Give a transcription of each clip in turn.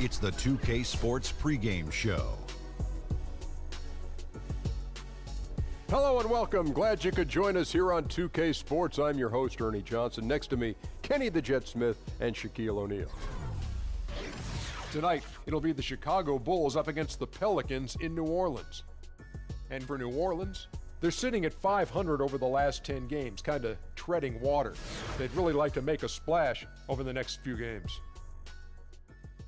It's the 2K Sports pregame show. Hello and welcome. Glad you could join us here on 2K Sports. I'm your host, Ernie Johnson. Next to me, Kenny the Jet Smith and Shaquille O'Neal. Tonight, it'll be the Chicago Bulls up against the Pelicans in New Orleans. And for New Orleans, they're sitting at 500 over the last 10 games, kind of treading water. They'd really like to make a splash over the next few games.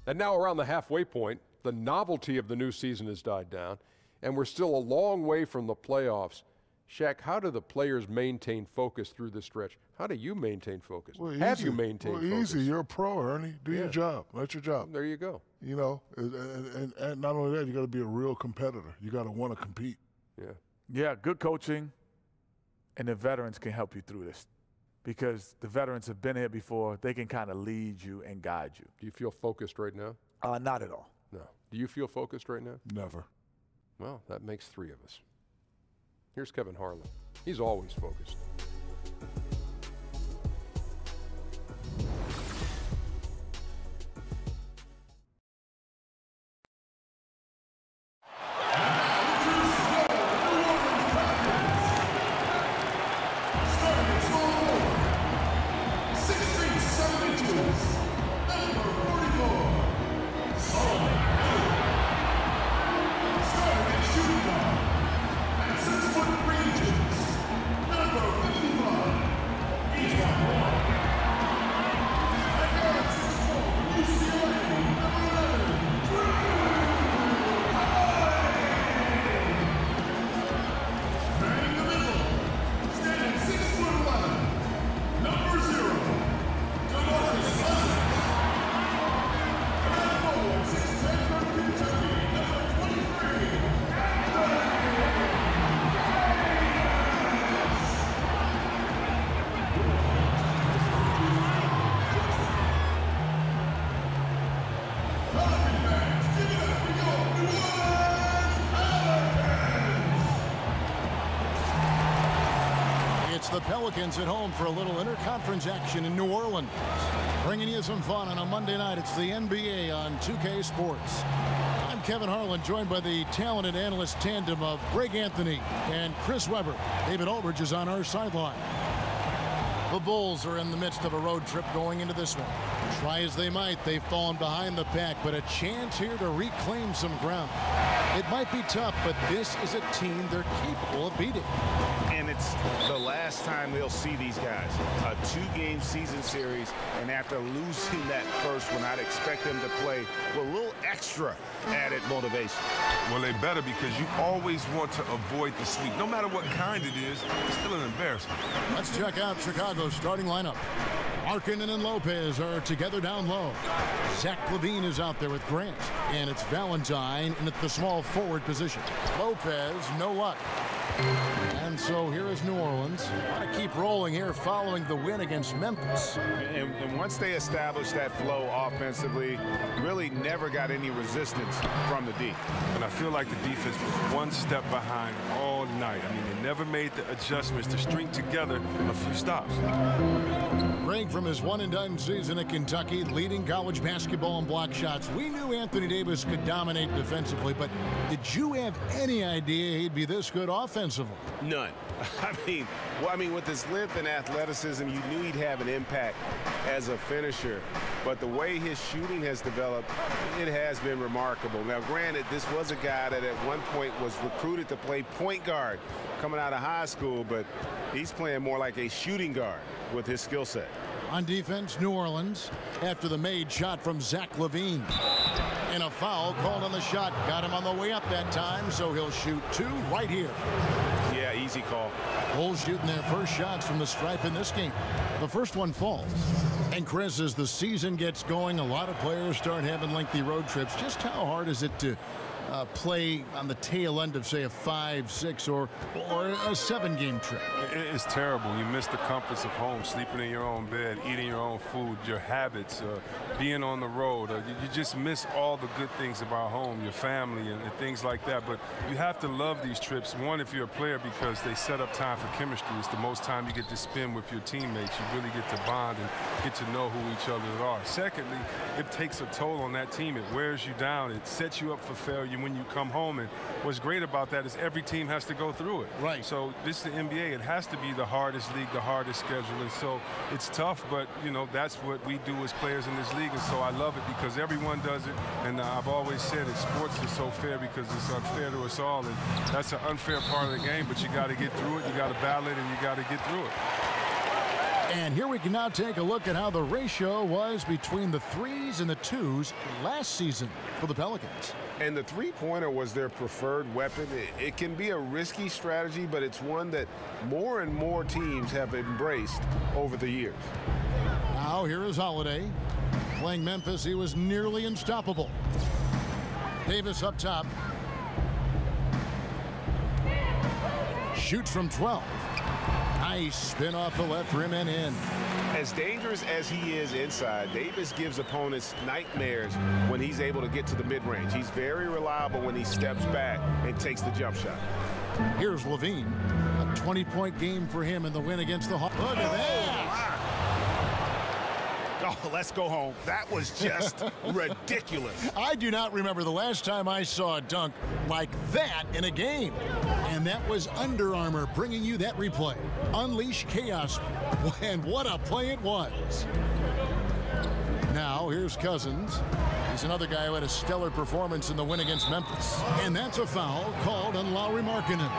And now around the halfway point, the novelty of the new season has died down, and we're still a long way from the playoffs. Shaq, how do the players maintain focus through this stretch? How do you maintain focus? Well, Have you maintained focus? Easy. You're a pro, Ernie. Do your job. That's your job. There you go. You know, and not only that, you got to be a real competitor. You got to want to compete. Yeah, good coaching, and the veterans can help you through this because the veterans have been here before. They can kind of lead you and guide you. Do you feel focused right now? Not at all. No. Do you feel focused right now? Never. Well, that makes three of us. Here's Kevin Harlan. He's always focused. The Pelicans at home for a little interconference action in New Orleans. Bringing you some fun on a Monday night. It's the NBA on 2K Sports. I'm Kevin Harlan, joined by the talented analyst tandem of Greg Anthony and Chris Webber. David Aldridge is on our sideline. The Bulls are in the midst of a road trip going into this one. Try as they might, they've fallen behind the pack, but a chance here to reclaim some ground. It might be tough, but this is a team they're capable of beating. And it's the last time we'll see these guys. A two-game season series, and after losing that first one, I'd expect them to play with a little extra added motivation. Well, they better, because you always want to avoid the sweep. No matter what kind it is, it's still an embarrassment. Let's check out Chicago's starting lineup. Markkanen and Lopez are together down low. Zach LaVine is out there with Grant, and it's Valentine in at the small forward position. Lopez, no luck. And so here is New Orleans. Want to keep rolling here following the win against Memphis. And once they established that flow offensively, really never got any resistance from the D. And I feel like the defense was one step behind all night. I mean, they never made the adjustments to string together a few stops. Greg, from his one-and-done season at Kentucky, leading college basketball in block shots. We knew Anthony Davis could dominate defensively, but did you have any idea he'd be this good offensively? None. I mean, with his length and athleticism, you knew he'd have an impact as a finisher. But the way his shooting has developed, it has been remarkable. Now, granted, this was a guy that at one point was recruited to play point guard coming out of high school, but he's playing more like a shooting guard with his skill set. On defense, New Orleans, after the made shot from Zach LaVine. And a foul called on the shot. Got him on the way up that time, so he'll shoot two right here. Yeah, easy call. Bulls shooting their first shots from the stripe in this game. The first one falls. And Chris, as the season gets going, a lot of players start having lengthy road trips. Just how hard is it to play on the tail end of, say, a 5, 6, or a 7-game trip? It's terrible. You miss the comforts of home, sleeping in your own bed, eating your own food, your habits, being on the road. You just miss all the good things about home, your family, and things like that. But you have to love these trips. One, if you're a player, because they set up time for chemistry. It's the most time you get to spend with your teammates. You really get to bond and get to know who each other are. Secondly, it takes a toll on that team. It wears you down. It sets you up for failure when you come home. And what's great about that is every team has to go through it. Right. So this is the NBA. It has to be the hardest league, the hardest schedule. And so it's tough, but, you know, that's what we do as players in this league. And so I love it because everyone does it. And I've always said it, sports is so fair because it's unfair to us all. And that's an unfair part of the game, but you got to get through it. You got to battle it, and you got to get through it. And here we can now take a look at how the ratio was between the 3s and the 2s last season for the Pelicans. And the three-pointer was their preferred weapon. It can be a risky strategy, but it's one that more and more teams have embraced over the years. Now here is Holiday. Playing Memphis, he was nearly unstoppable. Davis up top. Shoots from 12. Nice spin off the left rim and in. As dangerous as he is inside, Davis gives opponents nightmares when he's able to get to the mid-range. He's very reliable when he steps back and takes the jump shot. Here's Levine. A 20-point game for him in the win against the Hawks. Look at that. Oh, let's go home. That was just ridiculous. I do not remember the last time I saw a dunk like that in a game. And that was Under Armour bringing you that replay. Unleash chaos. And what a play it was. Now, here's Cousins. He's another guy who had a stellar performance in the win against Memphis. And that's a foul called on Lauri Markkanen.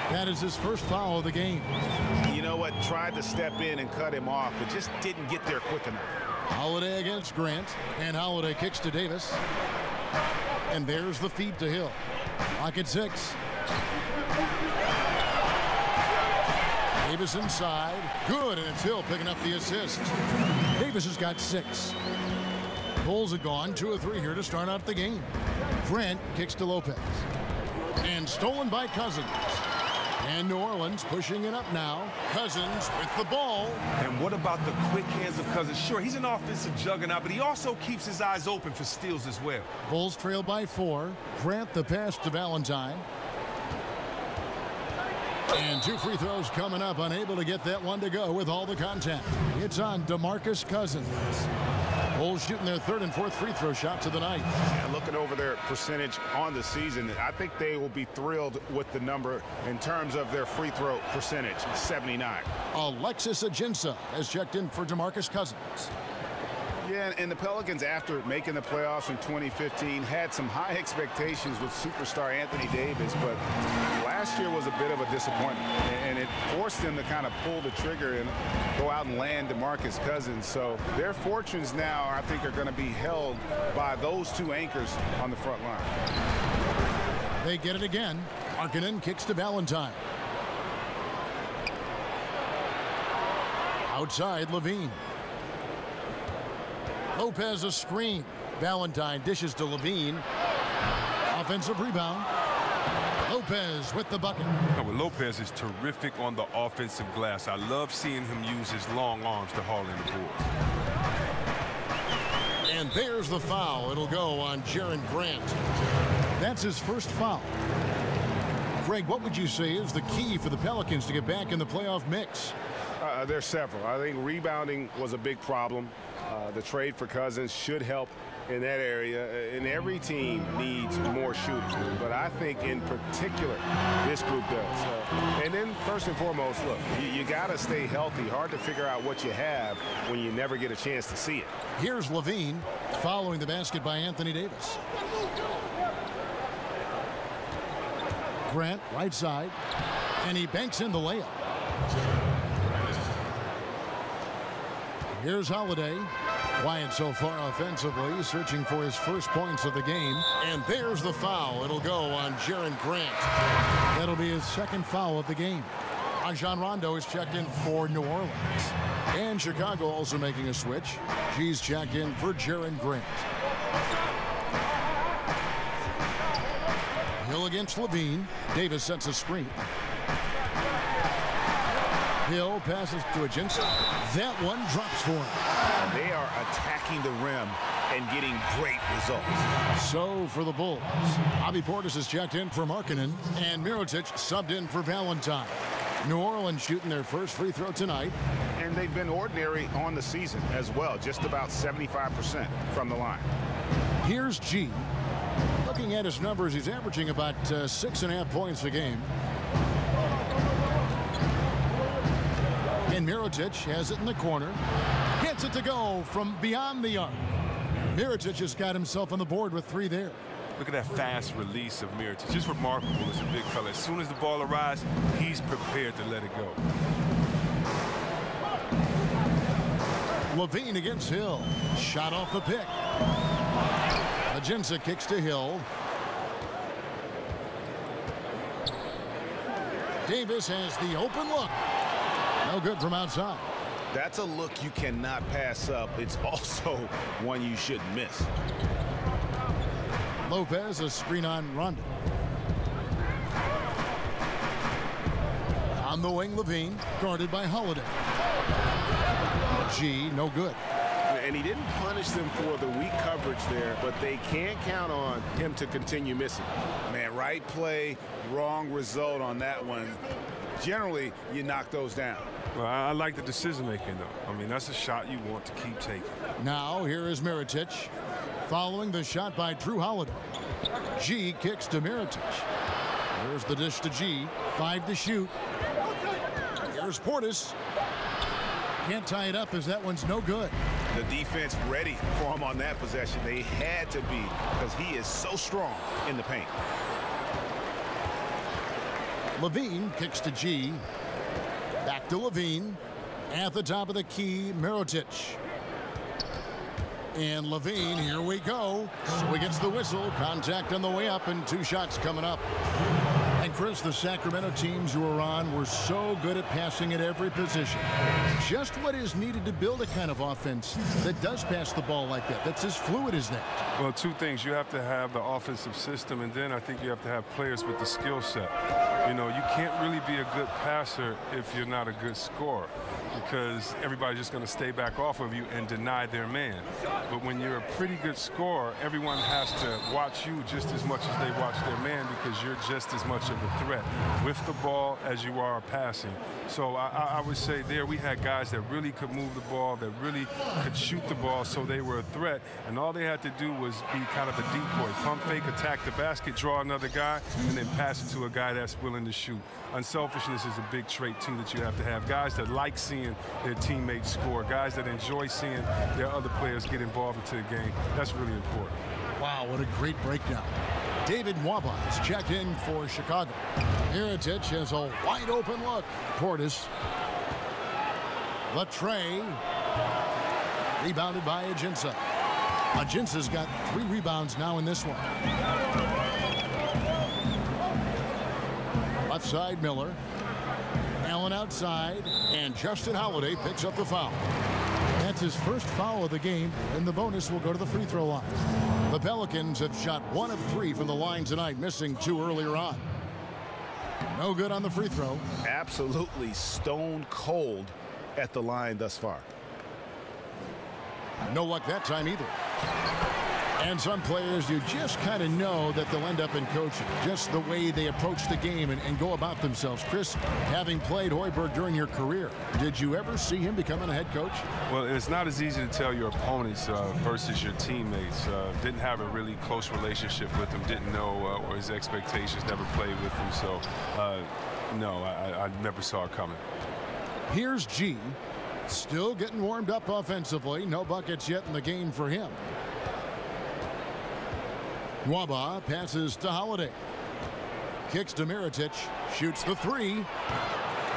That is his first foul of the game. You know what? Tried to step in and cut him off, but just didn't get there quick enough. Holiday against Grant. And Holiday kicks to Davis. And there's the feed to Hill. Clock at 6. Davis inside. Good, and it's Hill picking up the assist. Davis has got 6. Bulls are gone. 2 of 3 here to start out the game. Grant kicks to Lopez. And stolen by Cousins. And New Orleans pushing it up now. Cousins with the ball. And what about the quick hands of Cousins? Sure, he's an offensive juggernaut, but he also keeps his eyes open for steals as well. Bulls trail by 4. Grant the pass to Valentine. And 2 free throws coming up. Unable to get that one to go with all the contact. It's on DeMarcus Cousins. Bulls shooting their 3rd and 4th free throw shots of the night. And looking over their percentage on the season, I think they will be thrilled with the number in terms of their free throw percentage, 79. Alexis Ajinça has checked in for DeMarcus Cousins. Yeah, and the Pelicans, after making the playoffs in 2015, had some high expectations with superstar Anthony Davis, but last year was a bit of a disappointment, and it forced them to kind of pull the trigger and go out and land DeMarcus Cousins. So their fortunes now, I think, are going to be held by those 2 anchors on the front line. They get it again. Markkanen kicks to Valentine. Outside, Levine. Lopez a screen. Valentine dishes to Levine. Offensive rebound. Lopez with the bucket. Well, Lopez is terrific on the offensive glass. I love seeing him use his long arms to haul in the boards. And there's the foul. It'll go on Jaren Grant. That's his first foul. Greg, what would you say is the key for the Pelicans to get back in the playoff mix? There's several. I think rebounding was a big problem. The trade for Cousins should help in that area, and every team needs more shooters. But I think in particular, this group does. And then first and foremost, look, you got to stay healthy. Hard to figure out what you have when you never get a chance to see it. Here's Levine following the basket by Anthony Davis. Grant, right side, and he banks in the layup. Here's Holiday. Quiet so far offensively, searching for his first points of the game. And there's the foul. It'll go on Jaren Grant. That'll be his 2nd foul of the game. Rajon Rondo is checked in for New Orleans. And Chicago also making a switch. She's checked in for Jaren Grant. against Levine. Davis sets a screen. Hill passes to Ajinça. That one drops for him. And they are attacking the rim and getting great results. So for the Bulls, Bobby Portis is checked in for Markkanen, and Mirotic subbed in for Valentine. New Orleans shooting their first free throw tonight. And they've been ordinary on the season as well, just about 75% from the line. Here's G. Looking at his numbers, he's averaging about 6.5 points a game. And Mirotic has it in the corner. Gets it to go from beyond the arc. Mirotic has got himself on the board with 3 there. Look at that fast release of Mirotic. Just remarkable as a big fella. As soon as the ball arrives, he's prepared to let it go. Levine against Hill. Shot off the pick. Ajinça kicks to Hill. Davis has the open look. No good from outside. That's a look you cannot pass up. It's also one you shouldn't miss. Lopez, a screen on Rondo. On the wing, Levine, guarded by Holiday. G, no good. And he didn't punish them for the weak coverage there, but they can't count on him to continue missing. Man, right play, wrong result on that one. Generally, you knock those down. Well, I like the decision-making, though. I mean, that's a shot you want to keep taking. Now, here is Mirotic, following the shot by Drew Holiday. G kicks to Mirotic. Here's the dish to G. 5 to shoot. Here's Portis. Can't tie it up as that one's no good. The defense ready for him on that possession. They had to be because he is so strong in the paint. Levine kicks to G. Back to Levine. At the top of the key, Mirotic. And Levine, here we go. So he gets the whistle. Contact on the way up and 2 shots coming up. And Chris, the Sacramento teams you were on were so good at passing at every position. Just what is needed to build a kind of offense that does pass the ball like that, that's as fluid as that? Well, 2 things. You have to have the offensive system, and then I think you have to have players with the skill set. You know, you can't really be a good passer if you're not a good scorer, because everybody's just going to stay back off of you and deny their man. But when you're a pretty good scorer, everyone has to watch you just as much as they watch their man, because you're just as much of a threat with the ball as you are passing. So I would say there we had guys that really could move the ball, that really could shoot the ball, so they were a threat, and all they had to do was be kind of a decoy. Pump fake, attack the basket, draw another guy, and then pass it to a guy that's willing to shoot. Unselfishness is a big trait, too, that you have to have. Guys that like seeing their teammates score, guys that enjoy seeing their other players get involved into the game. That's really important. Wow, what a great breakdown. David Nwaba is checked in for Chicago. Mirotic has a wide open look. Portis. Latre. Rebounded by Ajinça. Ajinça's got 3 rebounds now in this one. Left side, Miller. Allen outside, and Justin Holiday picks up the foul. That's his first foul of the game, and the bonus will go to the free throw line. The Pelicans have shot 1 of 3 from the line tonight, missing 2 earlier on. No good on the free throw. Absolutely stone cold at the line thus far. No luck that time either. And some players, you just kind of know that they'll end up in coaching. Just the way they approach the game and go about themselves. Chris, having played Hoiberg during your career, did you ever see him becoming a head coach? Well, it's not as easy to tell your opponents versus your teammates. Didn't have a really close relationship with him. Didn't know or his expectations, never played with him. So, no, I never saw it coming. Here's G. Still getting warmed up offensively. No buckets yet in the game for him. Nwaba passes to Holiday. Kicks to Mirotic. Shoots the 3.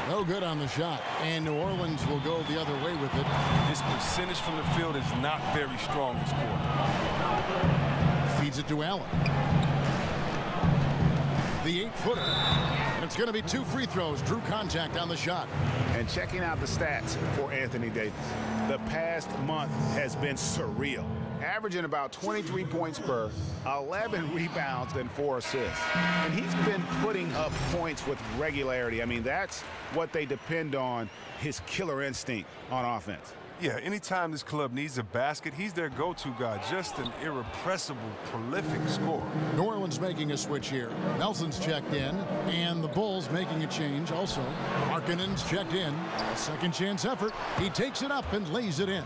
No good on the shot. And New Orleans will go the other way with it. His percentage from the field is not very strong this quarter. Feeds it to Allen. The 8-footer. And it's going to be 2 free throws. Drew contact on the shot. And checking out the stats for Anthony Davis. The past month has been surreal. averaging about 23 points per, 11 rebounds, and 4 assists. And he's been putting up points with regularity. I mean, that's what they depend on, his killer instinct on offense. Yeah, anytime this club needs a basket, he's their go-to guy. Just an irrepressible, prolific scorer. New Orleans making a switch here. Nelson's checked in, and the Bulls making a change also. Markkanen's checked in. A second chance effort. He takes it up and lays it in.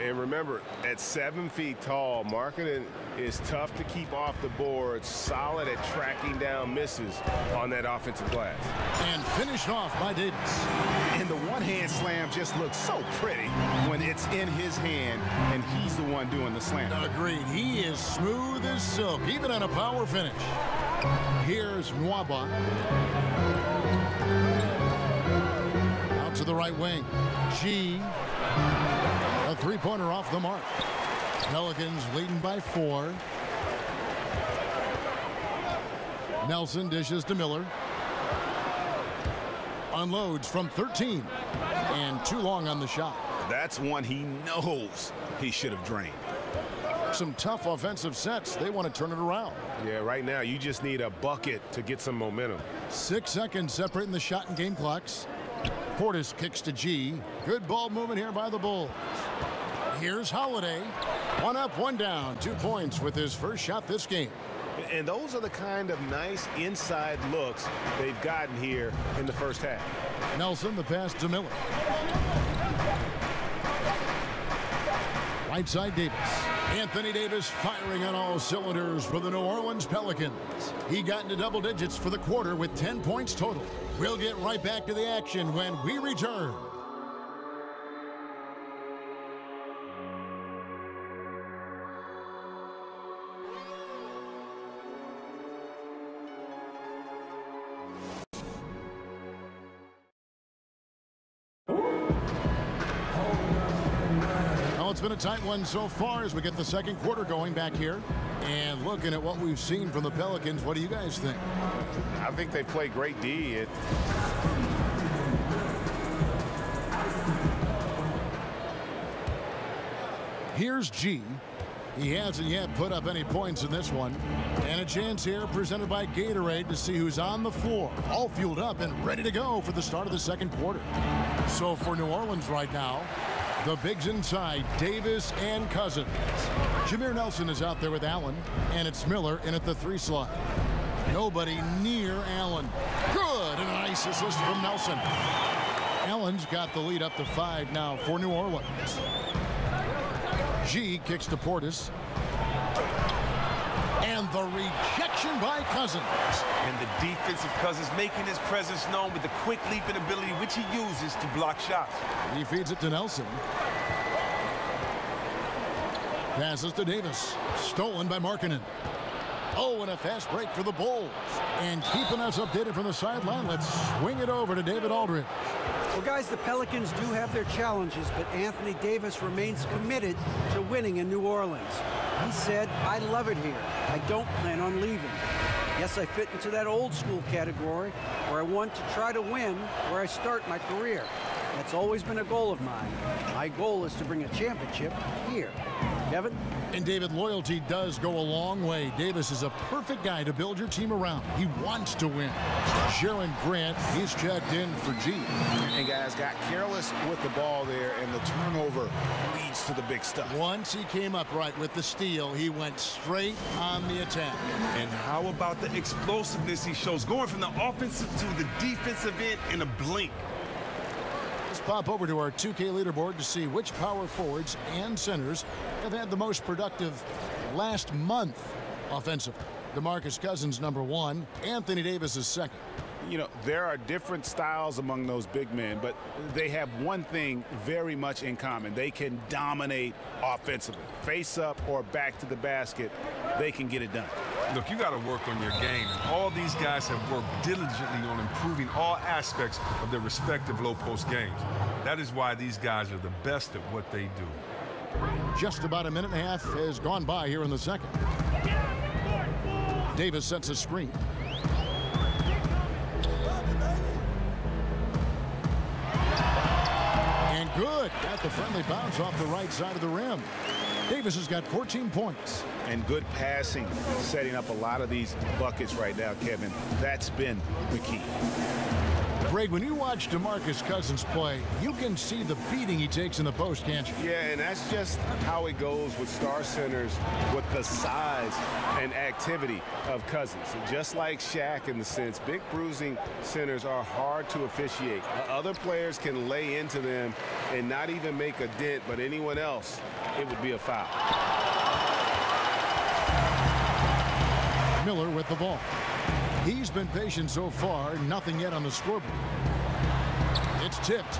And remember, at 7 feet tall, Markkanen is tough to keep off the board, solid at tracking down misses on that offensive glass. And finished off by Davis. And the one-hand slam just looks so pretty when it's in his hand and he's the one doing the slam. Agreed. He is smooth as silk, even on a power finish. Here's Nwaba. Out to the right wing. G. A three-pointer off the mark. Pelicans leading by 4. Nelson dishes to Miller. Unloads from 13. And too long on the shot. That's one he knows he should have drained. Some tough offensive sets. They want to turn it around. Yeah, right now you just need a bucket to get some momentum. 6 seconds separating the shot and game clocks. Portis kicks to G. Good ball movement here by the Bulls. Here's Holiday. 1 up, 1 down. 2 points with his first shot this game. And those are the kind of nice inside looks they've gotten here in the first half. Nelson, the pass to Miller. Right side Davis. Anthony Davis firing on all cylinders for the New Orleans Pelicans. He got into double digits for the quarter with 10 points total. We'll get right back to the action when we return. It's been a tight one so far as we get the second quarter going back here. And looking at what we've seen from the Pelicans, what do you guys think? I think they play great D. Here's G. He hasn't yet put up any points in this one. And a chance here presented by Gatorade to see who's on the floor. All fueled up and ready to go for the start of the second quarter. So for New Orleans right now, the bigs inside, Davis and Cousins. Jameer Nelson is out there with Allen, and it's Miller in at the 3 slot. Nobody near Allen. Good, and a nice assist from Nelson. Allen's got the lead up to 5 now for New Orleans. G kicks to Portis. And the rejection by Cousins. And the defensive Cousins making his presence known with the quick leaping ability which he uses to block shots. He feeds it to Nelson. Passes to Davis. Stolen by Markkanen. Oh, and a fast break for the Bulls. And keeping us updated from the sideline, let's swing it over to David Aldridge. Well, guys, the Pelicans do have their challenges, but Anthony Davis remains committed to winning in New Orleans. He said, "I love it here. I don't plan on leaving. Yes, I fit into that old school category where I want to try to win where I start my career. That's always been a goal of mine. My goal is to bring a championship here." Kevin? And David, loyalty does go a long way. Davis is a perfect guy to build your team around. He wants to win. Sharon Grant, he's checked in for G. And guys got careless with the ball there, and the turnover leads to the big stuff. Once he came up right with the steal, he went straight on the attack. And how about the explosiveness he shows, going from the offensive to the defensive end in a blink? Let's pop over to our 2K leaderboard to see which power forwards and centers have had the most productive last month offensively. DeMarcus Cousins, number 1. Anthony Davis is 2nd. You know, there are different styles among those big men, but they have one thing very much in common. They can dominate offensively. Face up or back to the basket, they can get it done. Look, you got to work on your game. And all these guys have worked diligently on improving all aspects of their respective low-post games. That is why these guys are the best at what they do. Just about a minute and a half has gone by here in the second. Davis sets a screen. And good. Got the friendly bounce off the right side of the rim. Davis has got 14 points. And good passing, setting up a lot of these buckets right now, Kevin. That's been the key. Greg, when you watch DeMarcus Cousins play, you can see the beating he takes in the post, can't you? Yeah, and that's just how it goes with star centers, with the size and activity of Cousins. Just like Shaq in the sense, big bruising centers are hard to officiate. Other players can lay into them and not even make a dent, but anyone else, it would be a foul. Miller with the ball. He's been patient so far, nothing yet on the scoreboard. It's tipped.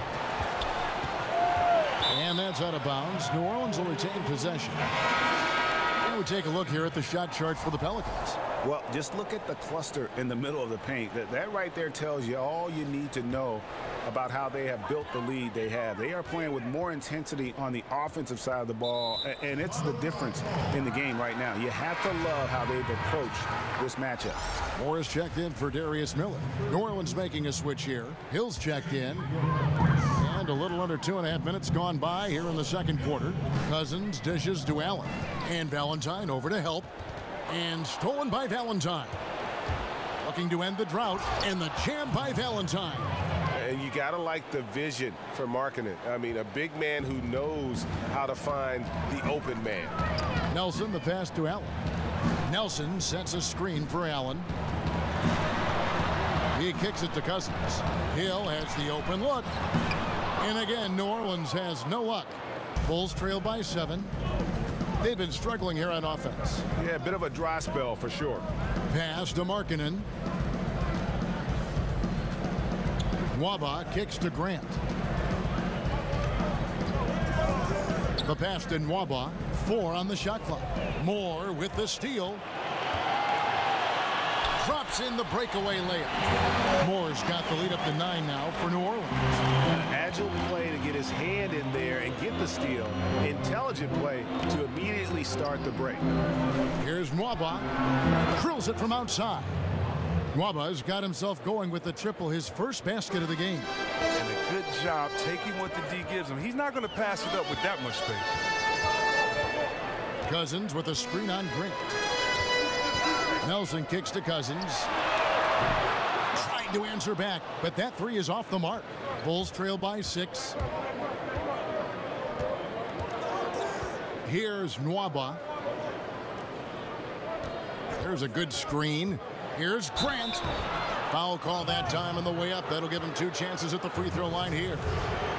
And that's out of bounds. New Orleans will retain possession. And we take a look here at the shot chart for the Pelicans. Well, just look at the cluster in the middle of the paint. That right there tells you all you need to know about how they have built the lead they have. They are playing with more intensity on the offensive side of the ball, and it's the difference in the game right now. You have to love how they've approached this matchup. Morris checked in for Darius Miller. New Orleans making a switch here. Hill's checked in. And a little under 2.5 minutes gone by here in the second quarter. Cousins dishes to Allen. And Valentine over to help. And stolen by Valentine. Looking to end the drought. And the jam by Valentine. And you got to like the vision for Markkanen. I mean, a big man who knows how to find the open man. Nelson, the pass to Allen. Nelson sets a screen for Allen. He kicks it to Cousins. Hill has the open look. And again, New Orleans has no luck. Bulls trail by 7. They've been struggling here on offense. Yeah, a bit of a dry spell for sure. Pass to Markkanen. Nwaba kicks to Grant. The pass to Nwaba. 4 on the shot clock. Moore with the steal. Drops in the breakaway layup. Moore's got the lead up to 9 now for New Orleans. An agile play to get his hand in there and get the steal. Intelligent play to immediately start the break. Here's Nwaba. Drills it from outside. Nwaba's got himself going with the triple, his first basket of the game. And a good job taking what the D gives him. He's not going to pass it up with that much space. Cousins with a screen on Grant. Nelson kicks to Cousins. Trying to answer back, but that 3 is off the mark. Bulls trail by 6. Here's Nwaba. There's a good screen. Here's Grant. Foul call that time on the way up. That'll give him 2 chances at the free throw line here.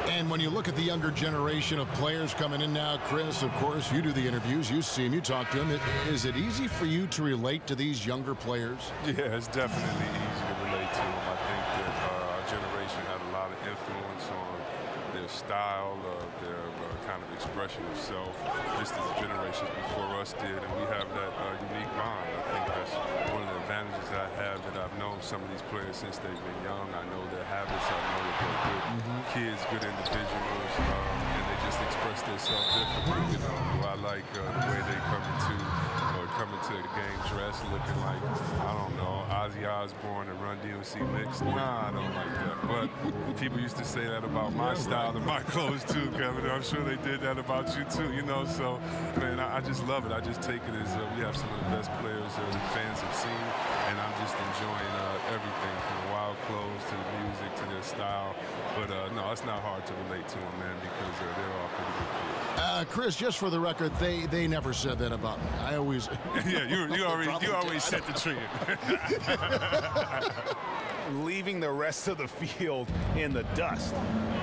And when you look at the younger generation of players coming in now, Chris, of course, you do the interviews, you see them, you talk to them. Is it easy for you to relate to these younger players? Yeah, it's definitely easy to relate to them. I think that our generation had a lot of influence on their style, their kind of expression of self, just as the generations before us did, and we have that unique bond. I think that's one of the advantages that I have, that I've known some of these players since they've been young. I know their habits, I know that they're good kids, good individuals, and they just express themselves differently. You know, do I like the way they come into the game dressed looking like, I don't know, Ozzy Osbourne and Run DMC mixed? Nah, I don't like that. But people used to say that about my style and my clothes too, Kevin. I'm sure they did that about you too, you know. So, man, I just love it. I just take it as we have some of the best players that fans have seen, and I'm just enjoying everything from the wild clothes to the music to their style. But no, it's not hard to relate to them, man, because they're all pretty good kids. Chris, just for the record, they never said that about me. I always... Yeah, you always set the trend. Leaving the rest of the field in the dust.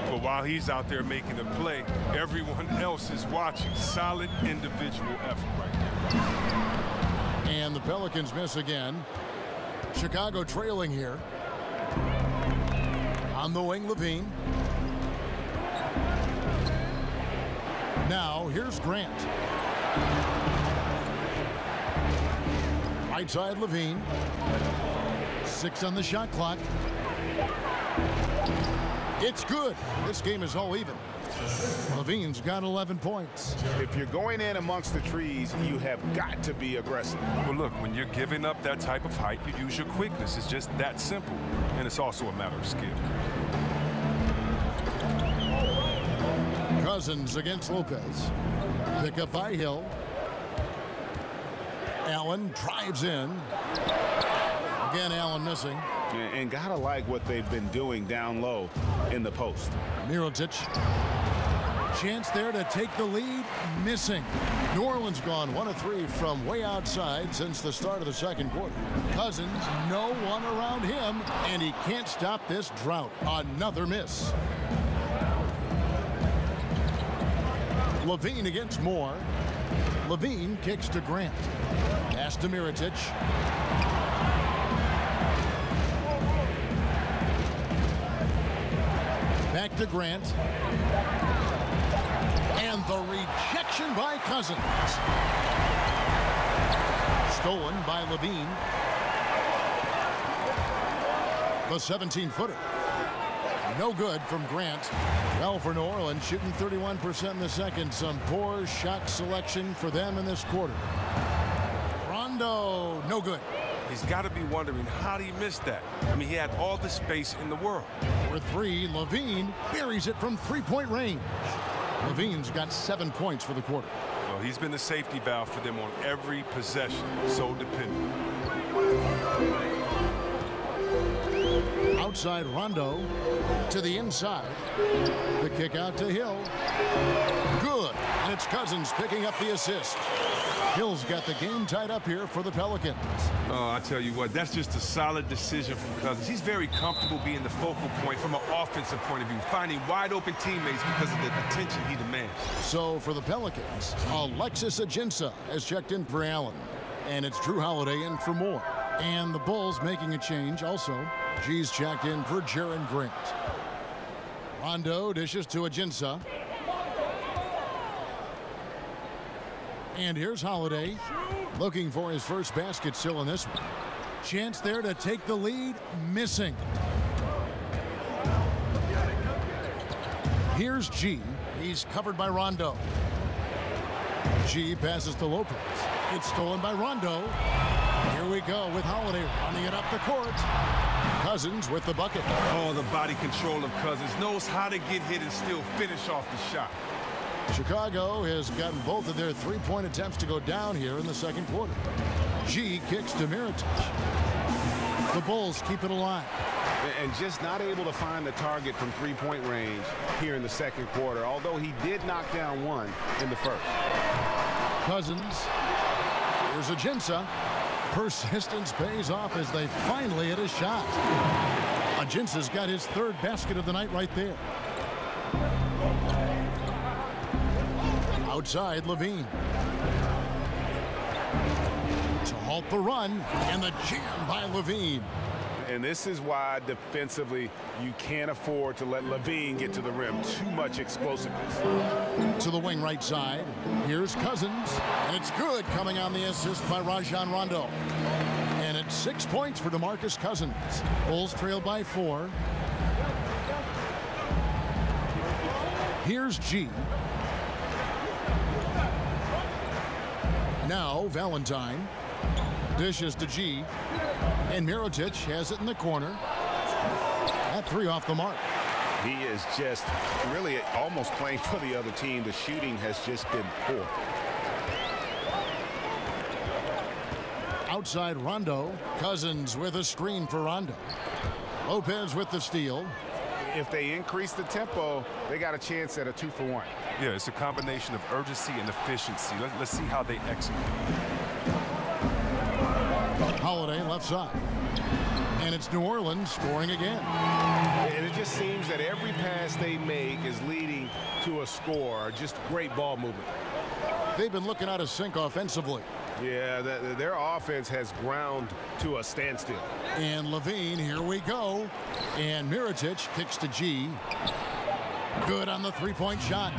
But while he's out there making a play, everyone else is watching. Solid individual effort right there. And the Pelicans miss again. Chicago trailing here. On the wing, Levine. Now, here's Grant. Right side, Levine. 6 on the shot clock. It's good. This game is all even. Levine's got 11 points. If you're going in amongst the trees, you have got to be aggressive. Well, look, when you're giving up that type of height, you use your quickness. It's just that simple. And it's also a matter of skill. Cousins against Lopez. Pick up by Hill. Allen drives in. Again, Allen missing. And gotta like what they've been doing down low in the post. Mirotic. Chance there to take the lead. Missing. New Orleans gone 1 of 3 from way outside since the start of the second quarter. Cousins, no one around him, and he can't stop this drought. Another miss. Levine against Moore. Levine kicks to Grant. Pass to Mirotic. Back to Grant. And the rejection by Cousins. Stolen by Levine. The 17-footer. No good from Grant. Well, for New Orleans, shooting 31% in the second. Some poor shot selection for them in this quarter. Rondo, no good. He's got to be wondering, how did he miss that? I mean, he had all the space in the world. For 3, Levine buries it from three-point range. Levine's got 7 points for the quarter. Well, he's been the safety valve for them on every possession. So dependent. Outside Rondo to the inside. The kick out to Hill. Good. And it's Cousins picking up the assist. Hill's got the game tied up here for the Pelicans. Oh, I tell you what, that's just a solid decision from Cousins. He's very comfortable being the focal point from an offensive point of view, finding wide open teammates because of the attention he demands. So for the Pelicans, Alexis Ajinça has checked in for Allen. And it's Drew Holiday in for Moore. And the Bulls making a change also. G's checked in for Jaren Grant. Rondo dishes to Ajinça. And here's Holiday looking for his first basket still in this one. Chance there to take the lead. Missing. Here's G. He's covered by Rondo. G passes to Lopez. It's stolen by Rondo. Here we go with Holiday running it up the court. Cousins with the bucket. Oh, the body control of Cousins. Knows how to get hit and still finish off the shot. Chicago has gotten both of their three-point attempts to go down here in the second quarter. G kicks to Mirotic. The Bulls keep it alive. And just not able to find the target from three-point range here in the second quarter, although he did knock down one in the first. Cousins. Here's Ajinça. Persistence pays off as they finally hit a shot. Ajinça's got his third basket of the night right there. Outside, Levine. To halt the run, and the jam by Levine. And this is why defensively you can't afford to let Levine get to the rim. Too much explosiveness. To the wing right side. Here's Cousins. And it's good, coming on the assist by Rajon Rondo. And it's 6 points for DeMarcus Cousins. Bulls trail by 4. Here's G. Now Valentine dishes to G, and Mirotic has it in the corner. That 3 off the mark. He is just really almost playing for the other team. The shooting has just been poor. Outside Rondo. Cousins with a screen for Rondo. Lopez with the steal. If they increase the tempo, they got a chance at a 2-for-1. Yeah, it's a combination of urgency and efficiency. Let's see how they execute. Holiday left side. And it's New Orleans scoring again. And it just seems that every pass they make is leading to a score. Just great ball movement. They've been looking out of sync offensively. Yeah, their offense has ground to a standstill. And Levine, here we go. And Mirotic kicks to G. Good on the three-point shot.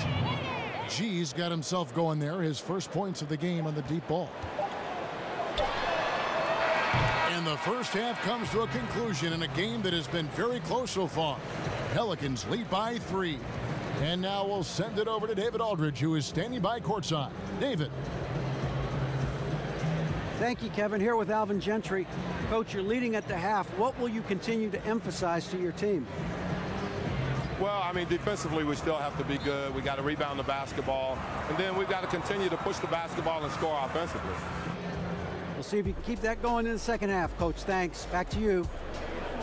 G's got himself going there. His first points of the game on the deep ball. And the first half comes to a conclusion in a game that has been very close so far. Pelicans lead by 3. And now we'll send it over to David Aldridge, who is standing by courtside. David. Thank you, Kevin. Here with Alvin Gentry. Coach, you're leading at the half. What will you continue to emphasize to your team? Well, I mean, defensively, we still have to be good. We got to rebound the basketball. And then we've got to continue to push the basketball and score offensively. We'll see if you can keep that going in the second half, Coach. Thanks. Back to you.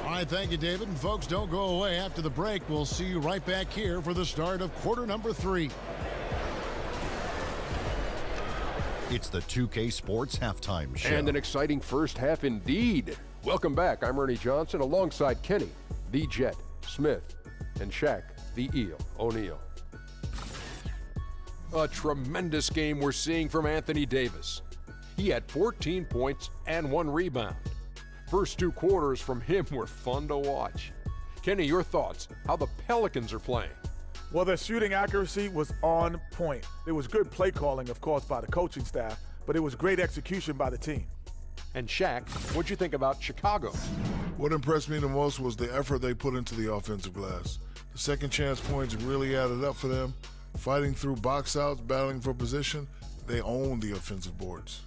All right, thank you, David. And folks, don't go away. After the break, we'll see you right back here for the start of quarter number 3. It's the 2K Sports Halftime Show. And an exciting first half indeed. Welcome back. I'm Ernie Johnson alongside Kenny, the Jet, Smith, and Shaq, the Eel O'Neal. A tremendous game we're seeing from Anthony Davis. He had 14 points and 1 rebound. First 2 quarters from him were fun to watch. Kenny, your thoughts, how the Pelicans are playing? Well, their shooting accuracy was on point. It was good play calling, of course, by the coaching staff, but it was great execution by the team. And Shaq, what'd you think about Chicago? What impressed me the most was the effort they put into the offensive glass. The second chance points really added up for them. Fighting through box outs, battling for position, they owned the offensive boards.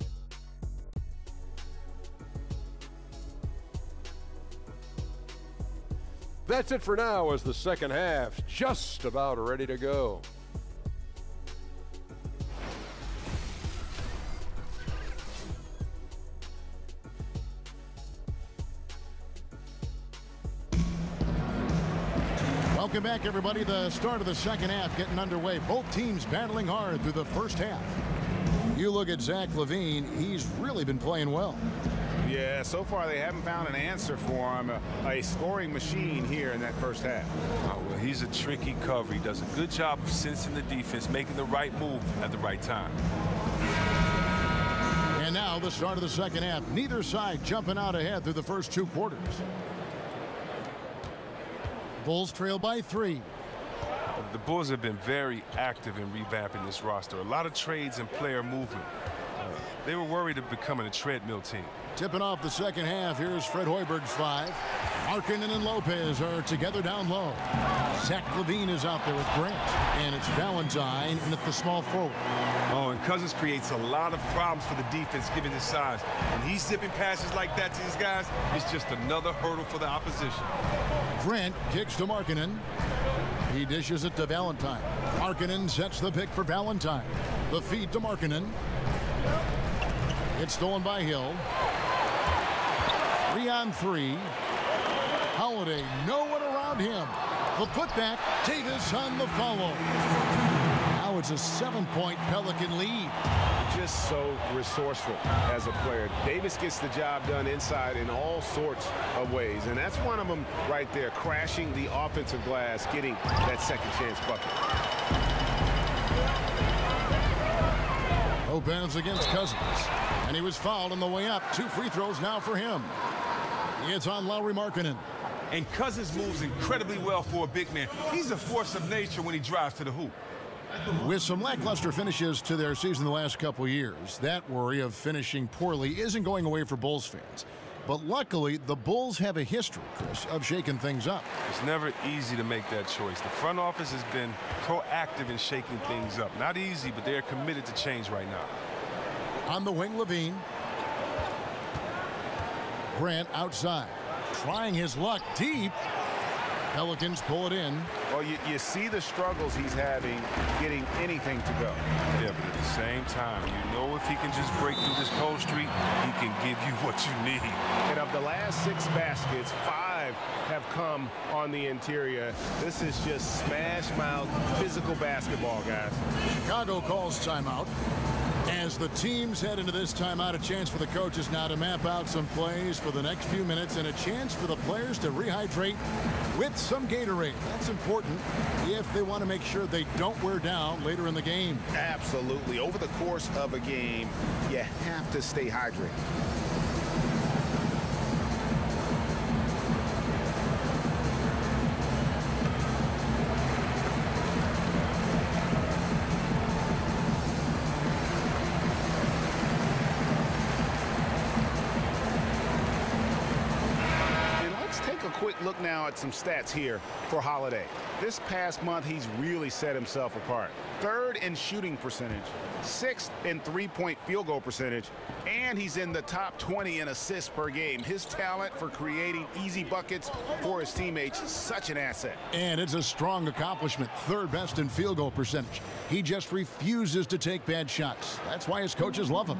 That's it for now as the second half's just about ready to go. Welcome back, everybody. The start of the second half getting underway. Both teams battling hard through the first half. You look at Zach LaVine, he's really been playing well. Yeah, so far they haven't found an answer for him, a scoring machine here in that first half. Oh, well, he's a tricky cover. He does a good job of sensing the defense, making the right move at the right time. And now the start of the second half. Neither side jumping out ahead through the first 2 quarters. Bulls trail by 3. The Bulls have been very active in revamping this roster. A lot of trades and player movement. They were worried of becoming a treadmill team. Tipping off the second half, here's Fred Hoiberg's 5. Markkanen and Lopez are together down low. Zach LaVine is out there with Grant. And it's Valentine in at the small forward. Oh, and Cousins creates a lot of problems for the defense given his size. When he's zipping passes like that to these guys, it's just another hurdle for the opposition. Grant kicks to Markkanen. He dishes it to Valentine. Markkanen sets the pick for Valentine. The feed to Markkanen. It's stolen by Hill. 3-on-3. Holiday, no one around him. The putback, Davis on the follow. Now it's a 7-point Pelican lead. Just so resourceful as a player. Davis gets the job done inside in all sorts of ways, and that's one of them right there, crashing the offensive glass, getting that second chance bucket. Lopez against Cousins, and he was fouled on the way up. 2 free throws now for him. It's on Lauri Markkanen. And Cousins moves incredibly well for a big man. He's a force of nature when he drives to the hoop. With some lackluster finishes to their season the last couple years, that worry of finishing poorly isn't going away for Bulls fans. But luckily, the Bulls have a history, Chris, of shaking things up. It's never easy to make that choice. The front office has been proactive in shaking things up. Not easy, but they're committed to change right now. On the wing, LaVine. Grant outside, trying his luck deep. Pelicans pull it in. Well, you see the struggles he's having getting anything to go. Yeah, but at the same time, you know if he can just break through this cold streak, he can give you what you need. And of the last 6 baskets, 5 have come on the interior. This is just smash mouth physical basketball, guys. Chicago calls timeout. As the teams head into this timeout, a chance for the coaches now to map out some plays for the next few minutes and a chance for the players to rehydrate with some Gatorade. That's important if they want to make sure they don't wear down later in the game. Absolutely. Over the course of a game, you have to stay hydrated. Look now at some stats here for Holiday. this past month, he's really set himself apart. 3rd in shooting percentage, 6th in three-point field goal percentage, and he's in the top 20 in assists per game. His talent for creating easy buckets for his teammates is such an asset. And it's a strong accomplishment. 3rd best in field goal percentage. He just refuses to take bad shots. That's why his coaches love him.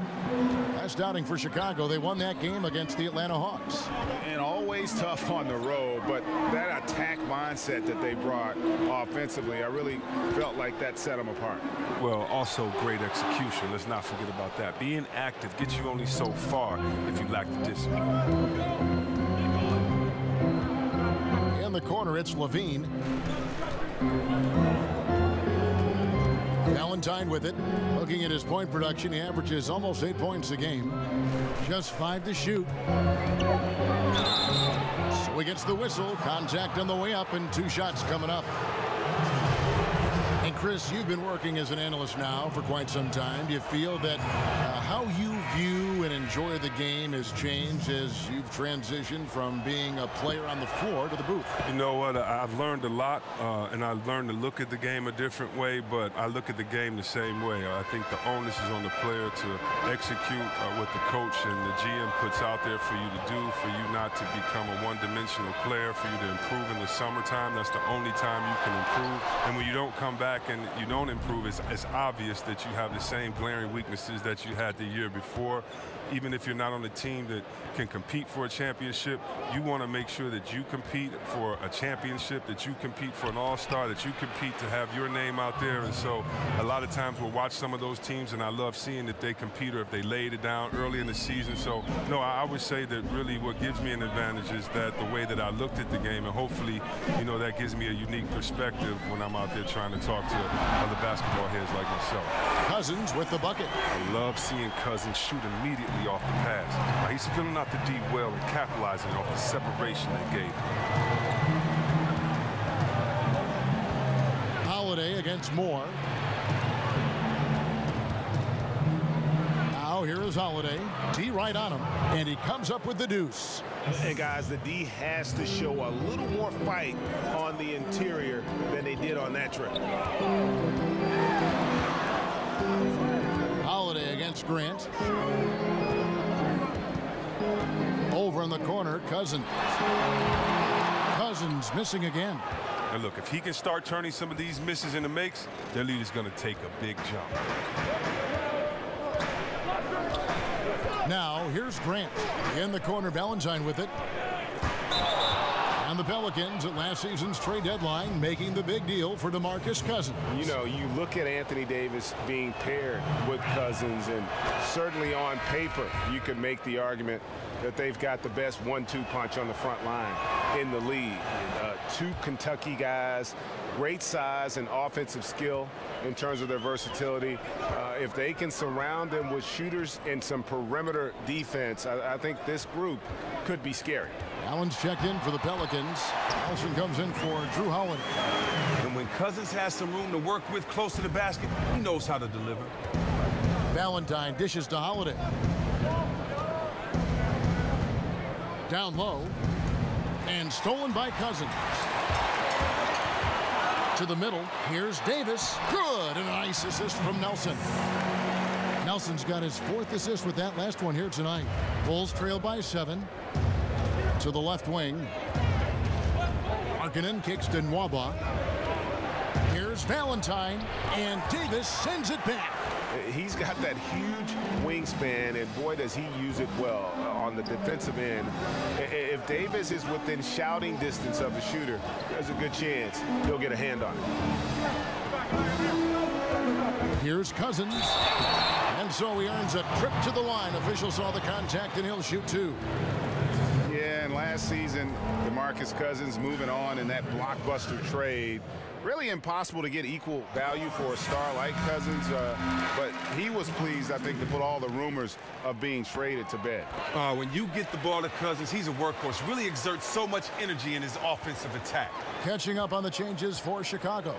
Last outing for Chicago, they won that game against the Atlanta Hawks. And always tough on the road, but that attack mindset that they brought offensively, I really felt like that set them apart. Well, also great execution. Let's not forget about that. Being active gets you only so far if you lack the discipline. In the corner, it's Levine. Valentine with it. Looking at his point production, he averages almost 8 points a game. Just 5 to shoot. So he gets the whistle. Contact on the way up and 2 shots coming up. And Chris, you've been working as an analyst now for quite some time. Do you feel that how you view and enjoy the game has changed as you've transitioned from being a player on the floor to the booth? You know what? I've learned a lot, and I've learned to look at the game a different way, but I look at the game the same way. I think the onus is on the player to execute what the coach and the GM puts out there for you to do, for you not to become a one-dimensional player, for you to improve in the summertime. That's the only time you can improve. And when you don't come back and you don't improve, it's obvious that you have the same glaring weaknesses that you had the year before. Even if you're not on a team that can compete for a championship, you want to make sure that you compete for a championship, that you compete for an all-star, that you compete to have your name out there. And so a lot of times we'll watch some of those teams, and I love seeing if they compete or if they laid it down early in the season. So, no, I would say that really what gives me an advantage is that the way that I looked at the game, and hopefully, you know, that gives me a unique perspective when I'm out there trying to talk to other basketball heads like myself. Cousins with the bucket. I love seeing Cousins shoot immediately off the pass. He's filling out the D well and capitalizing off the separation they gave. Holiday against Moore. Now here is Holiday. D right on him, and he comes up with the deuce. And guys, the D has to show a little more fight on the interior than they did on that trip. Holiday against Grant. Over in the corner, Cousins. Cousins missing again. And look, if he can start turning some of these misses into makes, their lead is going to take a big jump. Now, here's Grant. In the corner, Valentine with it. And the Pelicans at last season's trade deadline making the big deal for DeMarcus Cousins. You know, you look at Anthony Davis being paired with Cousins, and certainly on paper, you could make the argument that they've got the best 1-2 punch on the front line in the league. 2 Kentucky guys, great size and offensive skill in terms of their versatility. If they can surround them with shooters and some perimeter defense, I think this group could be scary. Allen's checked in for the Pelicans. Allison comes in for Drew Holiday. And when Cousins has some room to work with close to the basket, he knows how to deliver. Valentine dishes to Holiday. Down low. And stolen by Cousins. To the middle. Here's Davis. Good. And a nice assist from Nelson. Nelson's got his 4th assist with that last one here tonight. Bulls trail by 7. To the left wing. Markkanen kicks to Nwaba. Here's Valentine. And Davis sends it back. He's got that huge wingspan, and boy, does he use it well on the defensive end. If Davis is within shouting distance of the shooter, there's a good chance he'll get a hand on it. Here's Cousins. And so he earns a trip to the line. Official saw the contact, and he'll shoot 2. Yeah, and last season, DeMarcus Cousins moving on in that blockbuster trade. Really impossible to get equal value for a star like Cousins, but he was pleased, I think, to put all the rumors of being traded to bed. When you get the ball to Cousins, he's a workhorse. Really exerts so much energy in his offensive attack. Catching up on the changes for Chicago.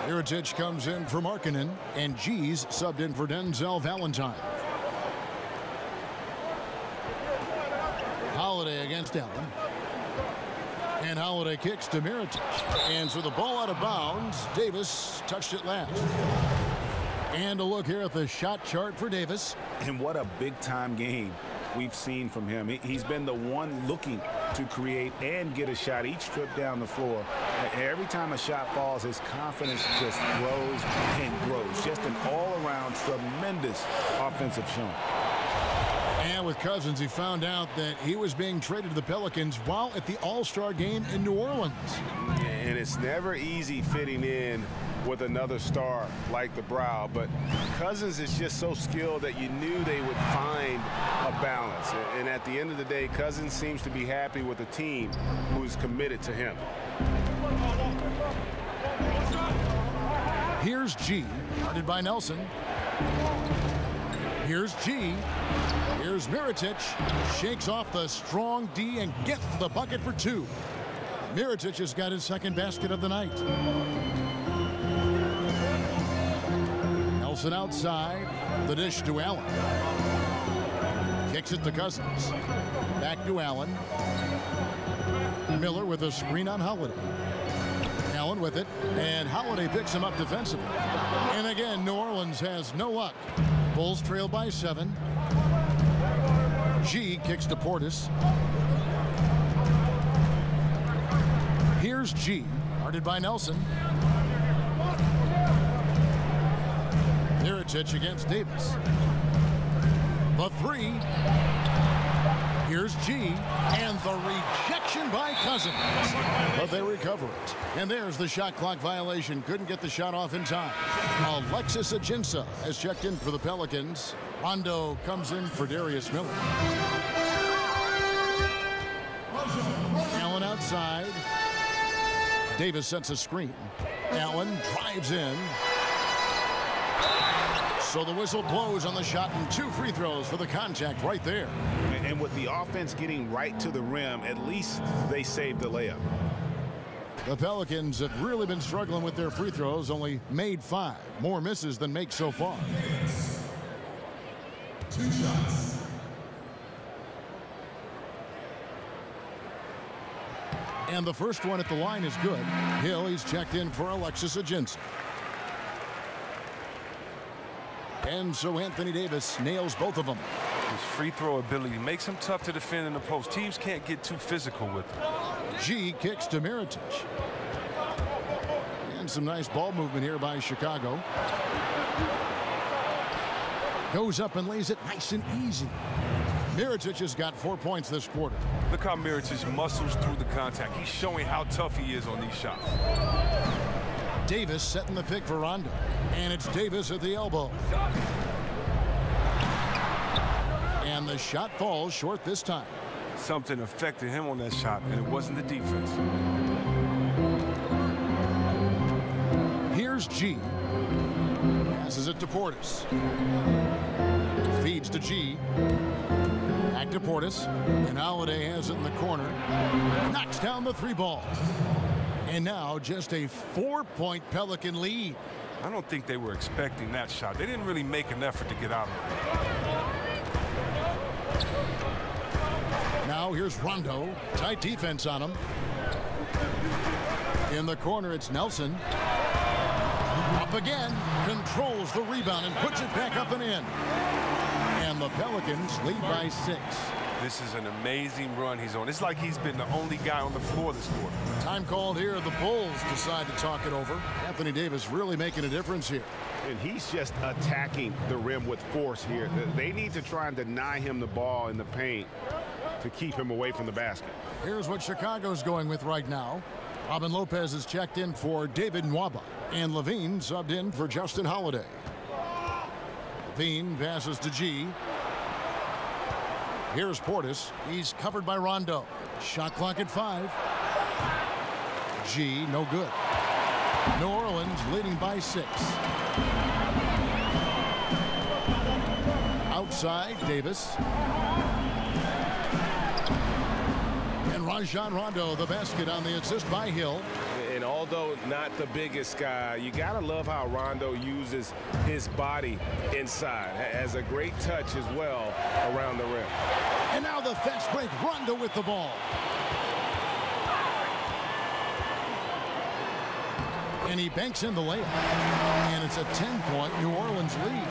Mirotic comes in for Markkanen, and G's subbed in for Denzel Valentine. Holiday against Allen. And Holiday kicks to Mirotic. And so the ball out of bounds. Davis touched it last. And a look here at the shot chart for Davis. And what a big-time game we've seen from him. He's been the one looking to create and get a shot each trip down the floor. Every time a shot falls, his confidence just grows and grows. Just an all-around tremendous offensive showing. And with Cousins, he found out that he was being traded to the Pelicans while at the All-Star game in New Orleans. And it's never easy fitting in with another star like the Brow, but Cousins is just so skilled that you knew they would find a balance. And at the end of the day, Cousins seems to be happy with a team who's committed to him. Here's G, guarded by Nelson. Here's G. Here's Mirotic. Shakes off the strong D and gets the bucket for two. Mirotic has got his second basket of the night. Nelson outside. The dish to Allen. Kicks it to Cousins. Back to Allen. Miller with a screen on Holiday. Allen with it. And Holiday picks him up defensively. And again, New Orleans has no luck. Bulls trail by 7. G kicks to Portis. Here's G, guarded by Nelson. Mirotic against Davis. The three. Here's G, and the rejection by Cousins. But they recover it. And there's the shot clock violation. Couldn't get the shot off in time. Alexis Ajinça has checked in for the Pelicans. Rondo comes in for Darius Miller. Allen outside. Davis sets a screen. Allen drives in. So the whistle blows on the shot and 2 free throws for the contact right there. And with the offense getting right to the rim, at least they saved the layup. The Pelicans have really been struggling with their free throws, only made 5. More misses than makes so far. 2 shots. And the first one at the line is good. Hill, he's checked in for Alexis Ajinça. And so Anthony Davis nails both of them. His free throw ability makes him tough to defend in the post. Teams can't get too physical with him. G kicks to Mirotic. And some nice ball movement here by Chicago. Goes up and lays it nice and easy. Mirotic has got 4 points this quarter. Look how Mirotic muscles through the contact. He's showing how tough he is on these shots. Davis setting the pick for Rondo. And it's Davis at the elbow. And the shot falls short this time. Something affected him on that shot, and it wasn't the defense. Here's G. Passes it to Portis. Feeds to G. Back to Portis. And Holiday has it in the corner. Knocks down the 3 ball. And now just a 4-point Pelican lead. I don't think they were expecting that shot. They didn't really make an effort to get out of it. Now here's Rondo. Tight defense on him. In the corner, it's Nelson. Up again. Controls the rebound and puts it back up and in. And the Pelicans lead by 6. This is an amazing run he's on. It's like he's been the only guy on the floor this quarter. Time called here. The Bulls decide to talk it over. Anthony Davis really making a difference here. And he's just attacking the rim with force here. They need to try and deny him the ball in the paint to keep him away from the basket. Here's what Chicago's going with right now. Robin Lopez is checked in for David Nwaba. And Levine subbed in for Justin Holiday. Levine passes to G. Here's Portis. He's covered by Rondo. Shot clock at 5. G, no good. New Orleans leading by 6. Outside, Davis. And Rajon Rondo, the basket on the assist by Hill. And although not the biggest guy, you gotta love how Rondo uses his body inside. Has a great touch as well around the rim. And now the fast break. Rondo with the ball. And he banks in the layup. And it's a 10-point New Orleans lead.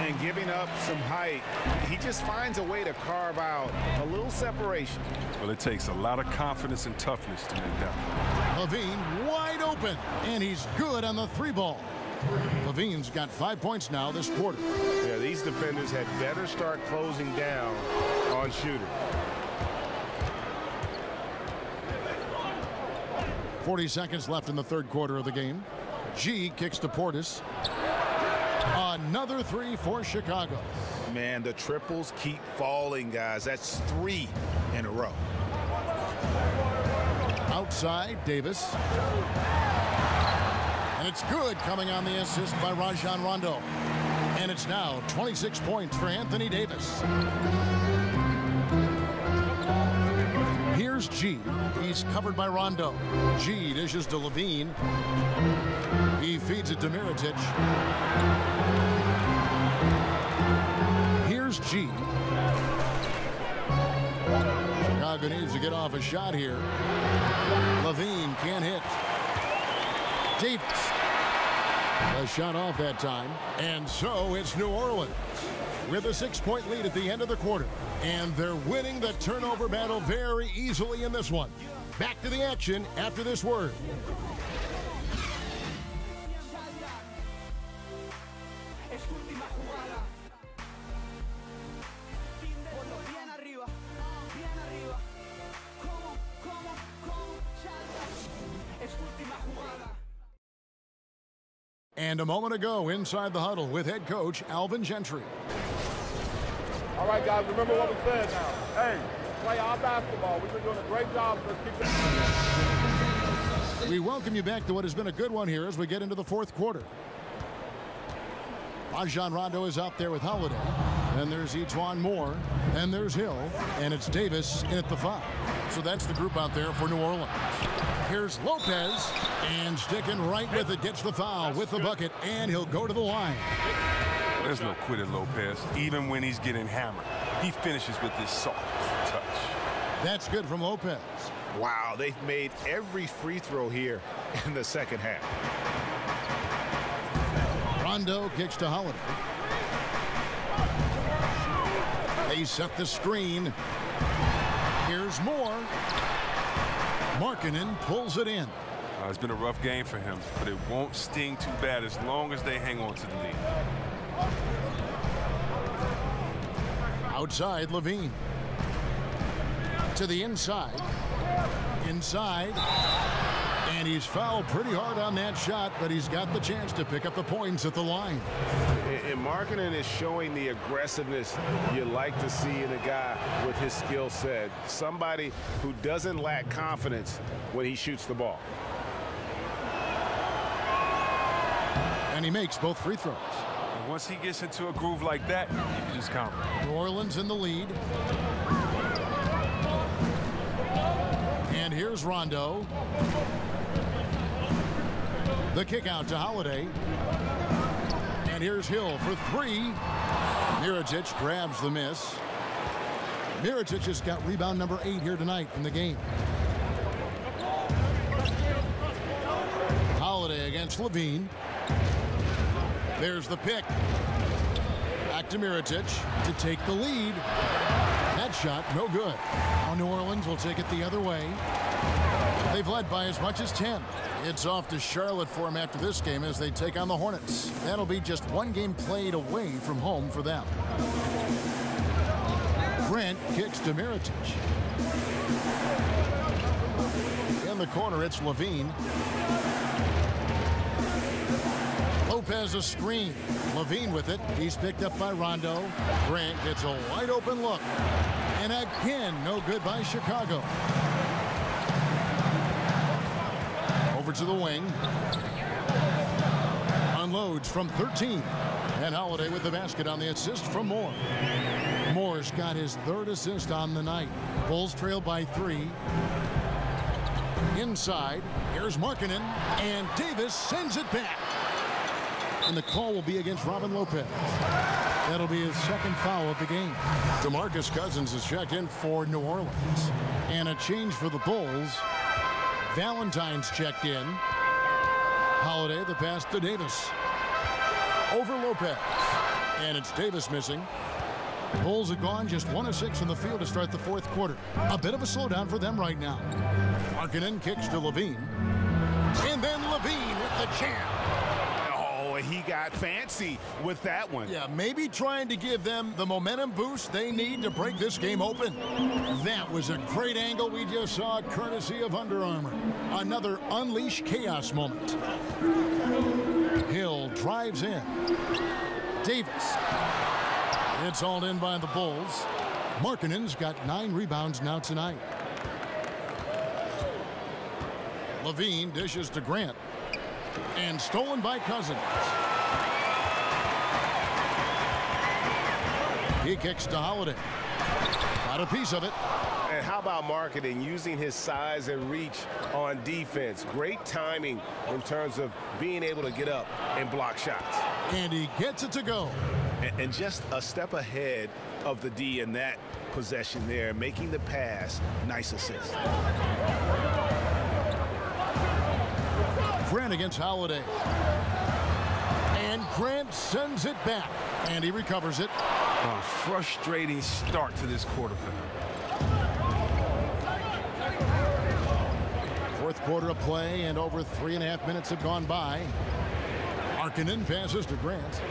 And giving up some height, he just finds a way to carve out a little separation. Well, it takes a lot of confidence and toughness to make that. Levine wide open, and he's good on the 3-ball. Levine's got 5 points now this quarter. Yeah, these defenders had better start closing down on shooters. 40 seconds left in the third quarter of the game. G kicks to Portis. Another 3 for Chicago. Man, the triples keep falling, guys. That's 3 in a row. Outside, Davis. And it's good, coming on the assist by Rajon Rondo. And it's now 26 points for Anthony Davis. Here's G. He's covered by Rondo. G dishes to Levine. He feeds it to Mirotic. Here's G. Chicago needs to get off a shot here. Levine can't hit. Davis. A shot off that time. And so it's New Orleans with a 6-point lead at the end of the quarter. And they're winning the turnover battle very easily in this one. Back to the action after this word. And a moment ago, inside the huddle with head coach Alvin Gentry. All right, guys, remember what we said now. Hey, play our basketball. We've been doing a great job. Let's keep it. We welcome you back to what has been a good one here as we get into the fourth quarter. Rajon Rondo is out there with Holiday. And there's Etuan Moore. And there's Hill. And it's Davis in at the 5. So that's the group out there for New Orleans. Here's Lopez. And sticking right with it. Gets the foul with the bucket. And he'll go to the line. There's no quit at Lopez, even when he's getting hammered. He finishes with this soft touch. That's good from Lopez. Wow, they've made every free throw here in the second half. Rondo kicks to Holiday. They set the screen. Here's Moore. Markkanen pulls it in. It's been a rough game for him, but it won't sting too bad as long as they hang on to the lead. Outside, Levine. To the inside. Inside. And he's fouled pretty hard on that shot, but he's got the chance to pick up the points at the line. And Markkanen is showing the aggressiveness you like to see in a guy with his skill set. Somebody who doesn't lack confidence when he shoots the ball. And he makes both free throws. And once he gets into a groove like that, you can just count him. New Orleans in the lead. And here's Rondo. The kick out to Holiday. And here's Hill for 3. Mirotic grabs the miss. Mirotic has got rebound number 8 here tonight in the game. Holiday against Levine. There's the pick. Back to Mirotic to take the lead. That shot, no good. Now New Orleans will take it the other way. They've led by as much as 10. It's off to Charlotte for them after this game as they take on the Hornets. That'll be just one game played away from home for them. Grant kicks to Mirotic. In the corner, it's Levine. Lopez a screen. Levine with it. He's picked up by Rondo. Grant gets a wide open look. And again, no good by Chicago. Over to the wing. Unloads from 13. And Holiday with the basket on the assist from Moore. Moore's got his 3rd assist on the night. Bulls trail by 3. Inside. Here's Markkanen. And Davis sends it back. And the call will be against Robin Lopez. That'll be his 2nd foul of the game. DeMarcus Cousins is checked in for New Orleans. And a change for the Bulls. Valentine's checked in. Holiday, the pass to Davis. Over Lopez. And it's Davis missing. Bulls have gone just 1 of 6 in the field to start the fourth quarter. A bit of a slowdown for them right now. Markkanen kicks to Levine. And then Levine with the jam. Oh, he got fancy with that one. Yeah, maybe trying to give them the momentum boost they need to break this game open. That was a great angle we just saw, courtesy of Under Armour. Another Unleash Chaos moment. Hill drives in. Davis. It's hauled in by the Bulls. Markkanen's got 9 rebounds now tonight. Levine dishes to Grant. And stolen by Cousins. He kicks to Holiday. Got a piece of it. And how about Markkanen using his size and reach on defense? Great timing in terms of being able to get up and block shots. And he gets it to go. And just a step ahead of the D in that possession there, making the pass. Nice assist. Grant against Holiday. And Grant sends it back. And he recovers it. A frustrating start to this quarter for him. Fourth quarter of play, and over 3.5 minutes have gone by. Markkanen passes to Grant.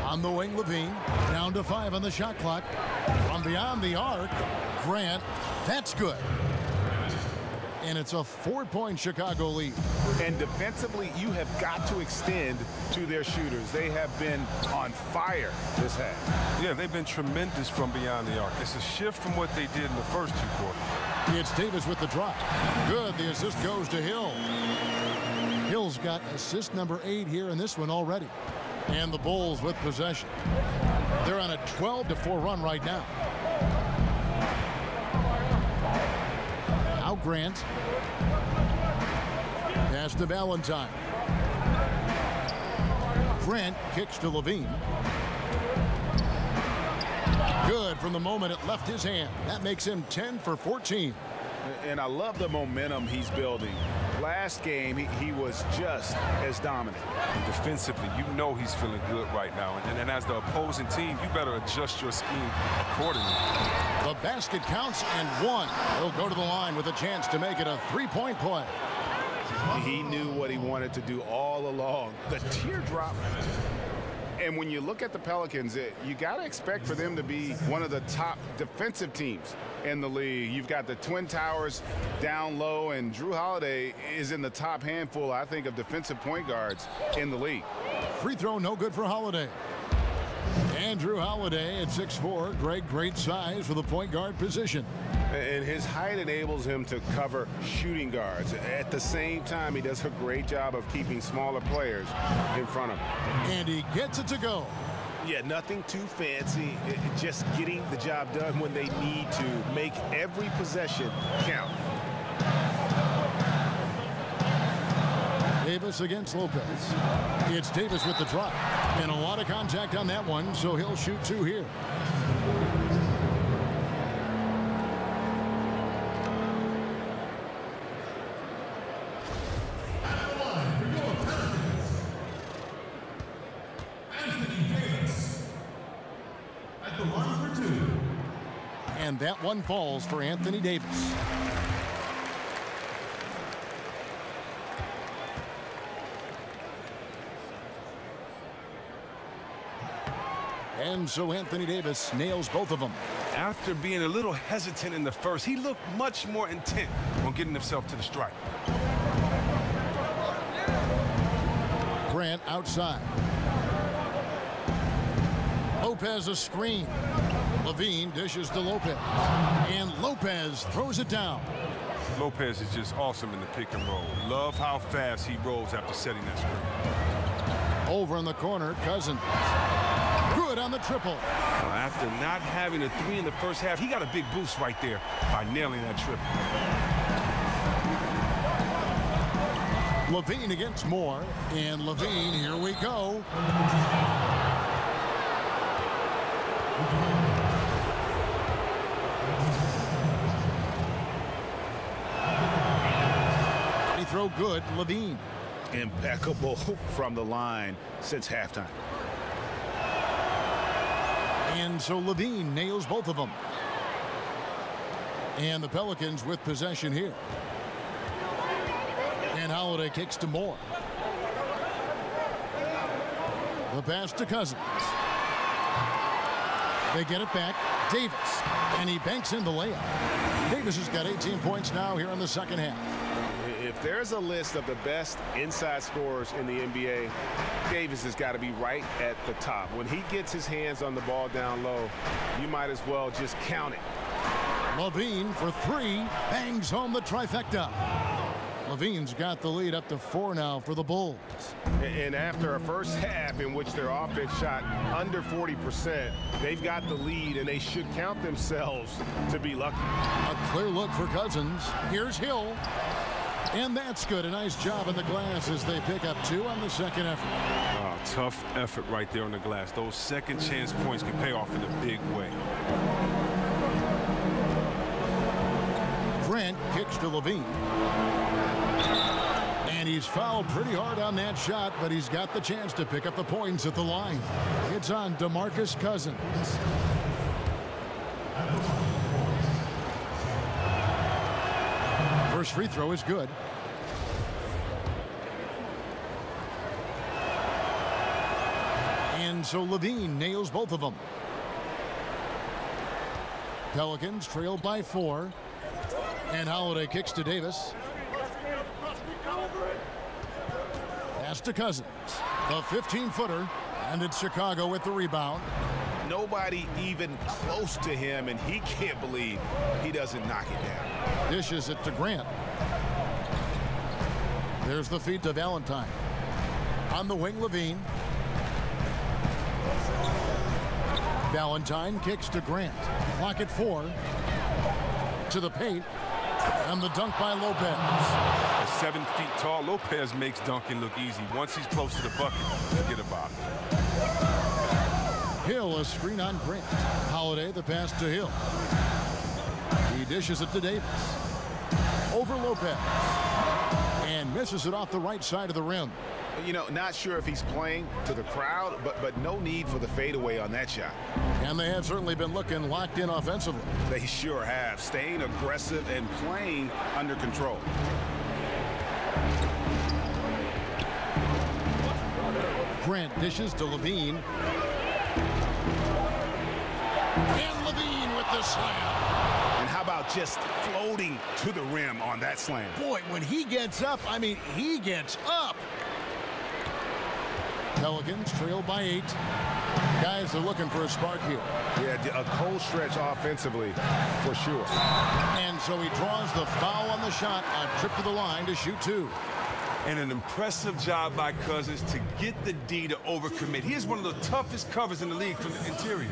On the wing, Levine. Down to 5 on the shot clock. From beyond the arc, Grant. That's good. And it's a 4-point Chicago lead. And defensively, you have got to extend to their shooters. They have been on fire this half. Yeah, they've been tremendous from beyond the arc. It's a shift from what they did in the first 2 quarters. It's Davis with the drop. Good. The assist goes to Hill. Hill's got assist number 8 here in this one already. And the Bulls with possession. They're on a 12-4 run right now. Now Grant. Pass to Valentine. Grant kicks to Levine. Good from the moment it left his hand. That makes him 10 for 14. And I love the momentum he's building. Last game, he was just as dominant. And defensively, you know he's feeling good right now. And as the opposing team, you better adjust your scheme accordingly. The basket counts and 1. He'll go to the line with a chance to make it a 3-point play. He knew what he wanted to do all along. The teardrop. And when you look at the Pelicans, you got to expect for them to be one of the top defensive teams in the league. You've got the Twin Towers down low, and Drew Holiday is in the top handful, I think, of defensive point guards in the league. Free throw no good for Holiday. Andrew Holiday at 6'4", great size for the point guard position. And his height enables him to cover shooting guards. At the same time, he does a great job of keeping smaller players in front of him. And he gets it to go. Yeah, nothing too fancy. Just getting the job done when they need to. Make every possession count. Davis against Lopez. It's Davis with the drop. And a lot of contact on that one, so he'll shoot 2 here. And that one falls for Anthony Davis. And so Anthony Davis nails both of them. After being a little hesitant in the first, he looked much more intent on getting himself to the stripe. Grant outside. Lopez a screen. Levine dishes to Lopez. And Lopez throws it down. Lopez is just awesome in the pick and roll. Love how fast he rolls after setting that screen. Over in the corner, Cousins. Good on the triple. After not having a 3 in the first half, he got a big boost right there by nailing that triple. Levine against Moore. And Levine, here we go. throw good. Levine. Impeccable from the line since halftime. And so Levine nails both of them. And the Pelicans with possession here. And Holiday kicks to Moore. The pass to Cousins. They get it back. Davis. And he banks in the layup. Davis has got 18 points now here in the second half. If there's a list of the best inside scorers in the NBA, Davis has got to be right at the top. When he gets his hands on the ball down low, you might as well just count it. Levine for three, bangs home the trifecta. Levine's got the lead up to 4 now for the Bulls. And after a first half in which their offense shot under 40%, they've got the lead, and they should count themselves to be lucky. A clear look for Cousins. Here's Hill. And that's good. A nice job in the glass as they pick up 2 on the second effort. Oh, tough effort right there on the glass. Those second chance points can pay off in a big way. Grant kicks to Levine. And he's fouled pretty hard on that shot, but he's got the chance to pick up the points at the line. It's on DeMarcus Cousins. First free throw is good. And so Levine nails both of them. Pelicans trail by 4. And Holiday kicks to Davis. Pass to Cousins. The 15-footer. And it's Chicago with the rebound. Nobody even close to him, and he can't believe he doesn't knock it down. Dishes it to Grant. There's the feed to Valentine. On the wing, Levine. Valentine kicks to Grant. Clock at 4. To the paint. And the dunk by Lopez. At 7 feet tall, Lopez makes dunking look easy. Once he's close to the bucket, forget about it. Hill, a screen on Grant. Holiday, the pass to Hill. He dishes it to Davis. Over Lopez. And misses it off the right side of the rim. You know, not sure if he's playing to the crowd, but no need for the fadeaway on that shot. And they have certainly been looking locked in offensively. They sure have. Staying aggressive and playing under control. Grant dishes to Levine. And Levine with the slam. And how about just floating to the rim on that slam? Boy, when he gets up, I mean, he gets up. Pelicans trail by 8. Guys are looking for a spark here. Yeah, a cold stretch offensively, for sure. And so he draws the foul on the shot, a trip to the line to shoot 2. And an impressive job by Cousins to get the D to overcommit. He is one of the toughest covers in the league from the interior.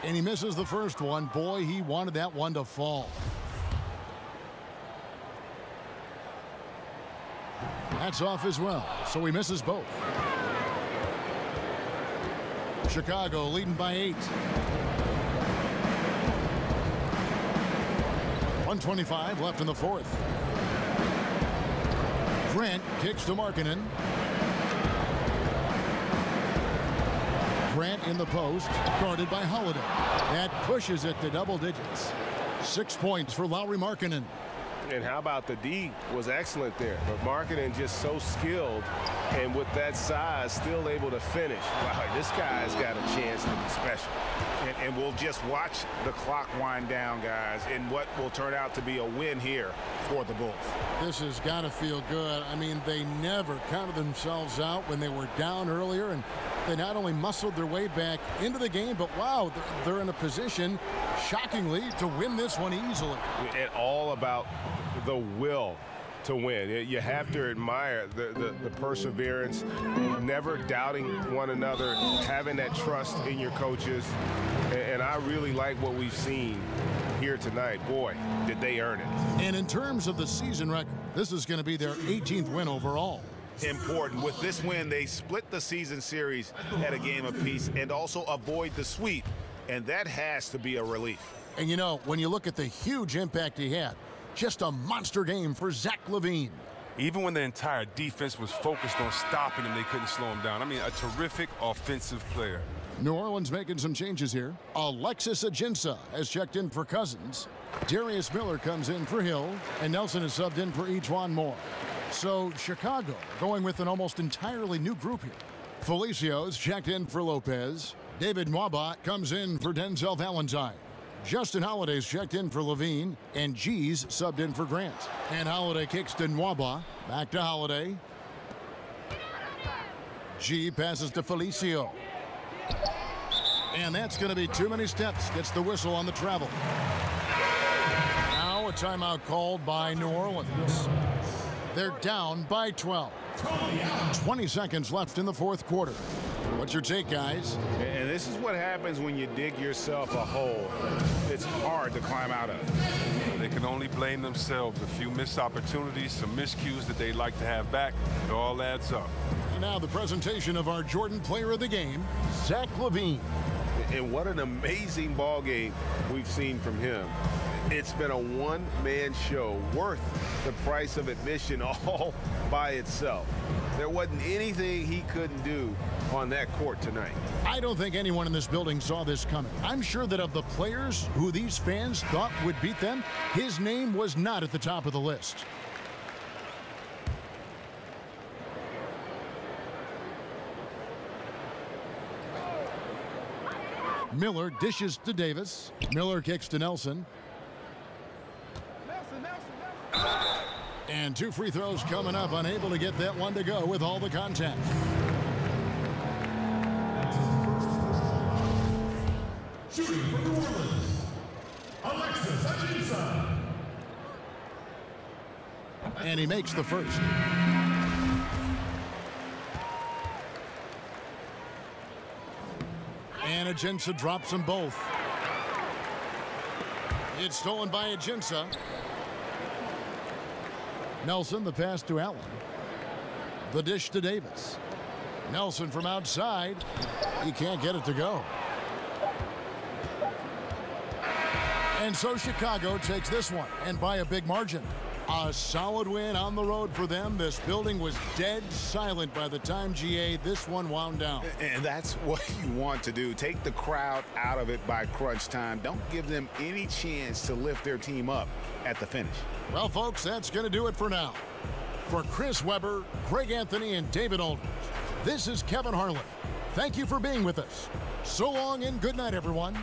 And he misses the first one. Boy, he wanted that one to fall. That's off as well, so he misses both. Chicago leading by 8. 1:25 left in the fourth. Grant kicks to Markkanen. Grant in the post, guarded by Holiday. That pushes it to double digits. 6 points for Lauri Markkanen. And how about the D was excellent there, but Markkanen just so skilled, and with that size, still able to finish. Wow, this guy's got a chance to be special. And we'll just watch the clock wind down, guys, in what will turn out to be a win here for the Bulls. This has got to feel good. I mean, they never counted themselves out when they were down earlier, and they not only muscled their way back into the game, but wow, they're in a position, shockingly, to win this one easily. And all about the will to win. You have to admire the perseverance, never doubting one another, having that trust in your coaches. And I really like what we've seen here tonight. Boy, did they earn it. And in terms of the season record, This is going to be their 18th win overall. Important. With this win, they split the season series at a game apiece and also avoid the sweep, and that has to be a relief. And you know, when you look at the huge impact he had, just a monster game for Zach LaVine. Even when the entire defense was focused on stopping him, they couldn't slow him down. I mean, a terrific offensive player. New Orleans making some changes here. Alexis Ajinça has checked in for Cousins. Darius Miller comes in for Hill, and Nelson is subbed in for Ejuan Moore. So Chicago going with an almost entirely new group here. Felicio's checked in for Lopez. David Nwaba comes in for Denzel Valentine. Justin Holiday's checked in for LaVine, and G's subbed in for Grant. And Holiday kicks to Nwaba. Back to Holiday. G passes to Felicio. And that's going to be too many steps. Gets the whistle on the travel. Now a timeout called by New Orleans. They're down by 12. 20 seconds left in the fourth quarter. What's your take, guys? And this is what happens when you dig yourself a hole. It's hard to climb out of. They can only blame themselves. A few missed opportunities, some miscues that they'd like to have back. It all adds up. And now the presentation of our Jordan Player of the Game, Zach LaVine. And what an amazing ball game we've seen from him. It's been a one-man show worth the price of admission all by itself. There wasn't anything he couldn't do on that court tonight. I don't think anyone in this building saw this coming. I'm sure that of the players who these fans thought would beat them, his name was not at the top of the list. Miller dishes to Davis. Miller kicks to Nelson. And two free throws coming up, unable to get that one to go with all the contact. Shooting for New Orleans, Alexis Ajinça. And he makes the first. And Ajinça drops them both. It's stolen by Ajinça. Nelson, the pass to Allen. The dish to Davis. Nelson from outside. He can't get it to go. And so Chicago takes this one, and by a big margin. A solid win on the road for them. This building was dead silent by the time, GA, this one wound down. And that's what you want to do. Take the crowd out of it by crunch time. Don't give them any chance to lift their team up at the finish. Well, folks, that's going to do it for now. For Chris Webber, Greg Anthony, and David Aldridge, this is Kevin Harlan. Thank you for being with us. So long and good night, everyone.